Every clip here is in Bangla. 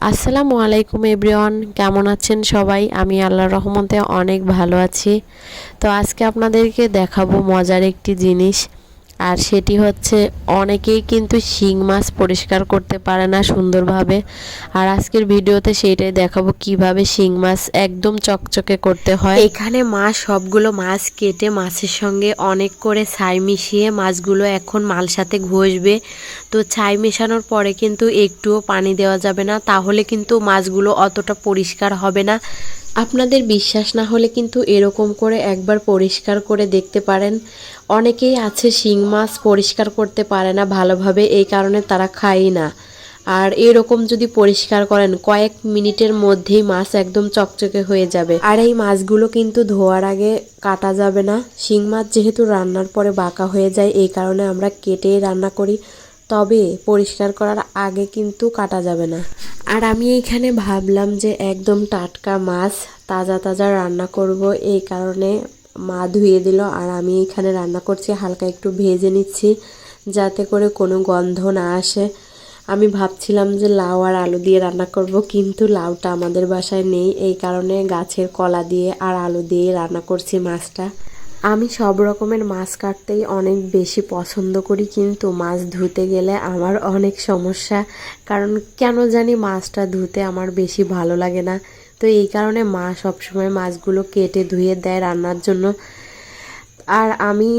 আসসালামু আলাইকুম এভরিওয়ান, কেমন আছেন সবাই? আমি আল্লাহর রহমতে অনেক ভালো আছি। তো আজকে আপনাদেরকে দেখাবো মজার একটি জিনিস, আর সেটি হচ্ছে অনেকেই কিন্তু শিং মাছ পরিষ্কার করতে পারে না সুন্দরভাবে। আর আজকের ভিডিওতে সেইটাই দেখাবো কিভাবে শিং মাছ একদম চকচকে করতে হয়। এখানে মা সবগুলো মাছ কেটে মাছের সঙ্গে অনেক করে ছাই মিশিয়ে মাছগুলো এখন মালসাতে ঘষবে। তো ছাই মেশানোর পরে কিন্তু একটুও পানি দেওয়া যাবে না, তাহলে কিন্তু মাছগুলো অতটা পরিষ্কার হবে না। আপনাদের বিশ্বাস না হলে কিন্তু এরকম করে একবার পরিষ্কার করে দেখতে পারেন। অনেকেই আছে শিং মাছ পরিষ্কার করতে পারে না ভালোভাবে, এই কারণে তারা খায়ই না। আর এরকম যদি পরিষ্কার করেন কয়েক মিনিটের মধ্যেই মাছ একদম চকচকে হয়ে যাবে। আর এই মাছগুলো কিন্তু ধোয়ার আগে কাটা যাবে না। শিং মাছ যেহেতু রান্নার পরে বাঁকা হয়ে যায়, এই কারণে আমরা কেটেই রান্না করি, তবে পরিষ্কার করার আগে কিন্তু কাটা যাবে না। আর আমি এইখানে ভাবলাম যে একদম টাটকা মাছ তাজা তাজা রান্না করব, এই কারণে মা ধুয়ে দিল। আর আমি এইখানে রান্না করছি, হালকা একটু ভেজে নিচ্ছি যাতে করে কোনো গন্ধ না আসে। আমি ভাবছিলাম যে লাউ আর আলু দিয়ে রান্না করব, কিন্তু লাউটা আমাদের বাসায় নেই, এই কারণে গাছের কলা দিয়ে আর আলু দিয়ে রান্না করছি মাছটা। আমি সব রকমের মাছ কাটতেই অনেক বেশি পছন্দ করি, কিন্তু মাছ ধুতে গেলে আমার অনেক সমস্যা, কারণ কেন জানি মাছটা ধুতে আমার বেশি ভালো লাগে না। তো এই কারণে মা সবসময় মাছগুলো কেটে ধুয়ে দেয় রান্নার জন্য। আর আমি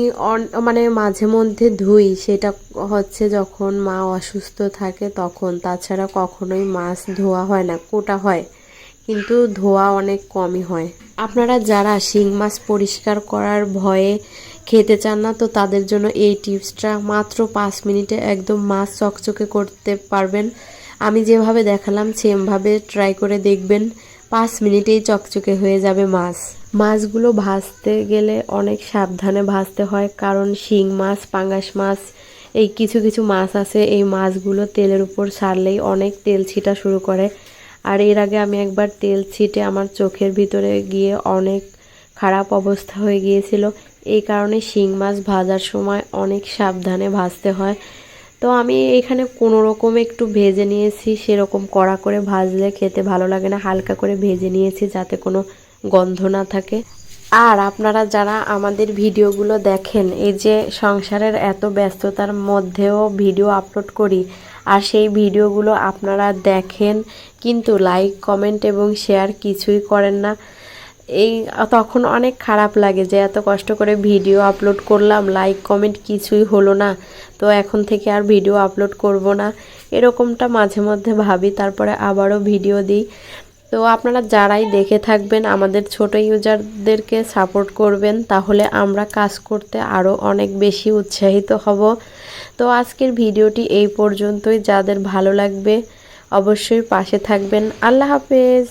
মানে মাঝে মধ্যে ধুই, সেটা হচ্ছে যখন মা অসুস্থ থাকে তখন, তাছাড়া কখনোই মাছ ধোয়া হয় না, কোটা হয়, কিন্তু ধোয়া অনেক কমই হয়। আপনারা যারা শিং মাছ পরিষ্কার করার ভয়ে খেতে চান না, তো তাদের জন্য এই টিপসটা মাত্র 5 মিনিটে একদম মাছ চকচকে করতে পারবেন। আমি যেভাবে দেখালাম সেমভাবে ট্রাই করে দেখবেন, 5 মিনিটেই চকচকে হয়ে যাবে মাছ। মাছগুলো ভাজতে গেলে অনেক সাবধানে ভাজতে হয়, কারণ শিং মাছ, পাঙ্গাস মাছ, এই কিছু কিছু মাছ আছে এই মাছগুলো তেলের উপর ছাড়লেই অনেক তেল ছিটা শুরু করে। আর এর আগে আমি একবার তেল ছিটে আমার চোখের ভিতরে গিয়ে অনেক খারাপ অবস্থা হয়ে গিয়েছিল। এই কারণে শিং মাছ ভাজার সময় অনেক সাবধানে ভাজতে হয়। তো আমি এখানে কোনো রকম একটু ভেজে নিয়েছি, সেরকম কড়া করে ভাজলে খেতে ভালো লাগে না, হালকা করে ভেজে নিয়েছি যাতে কোনো গন্ধ না থাকে। আর আপনারা যারা আমাদের ভিডিওগুলো দেখেন, এই যে সংসারের এত ব্যস্ততার মধ্যেও ভিডিও আপলোড করি, আর সেই ভিডিওগুলো আপনারা দেখেন কিন্তু লাইক, কমেন্ট এবং শেয়ার কিছুই করেন না, এই তখন অনেক খারাপ লাগে যে এত কষ্ট করে ভিডিও আপলোড করলাম, লাইক কমেন্ট কিছুই হলো না, তো এখন থেকে আর ভিডিও আপলোড করব না, এরকমটা মাঝে মধ্যে ভাবি, তারপরে আবারও ভিডিও দিই। তো আপনারা যারাই দেখে থাকবেন আমাদের ছোট ইউজারদেরকে সাপোর্ট করবেন, তাহলে আমরা কাজ করতে আরও অনেক বেশি উৎসাহিত হব। তো আজকের ভিডিওটি এই পর্যন্তই, যাদের ভালো লাগবে অবশ্যই পাশে থাকবেন। আল্লাহ হাফেজ।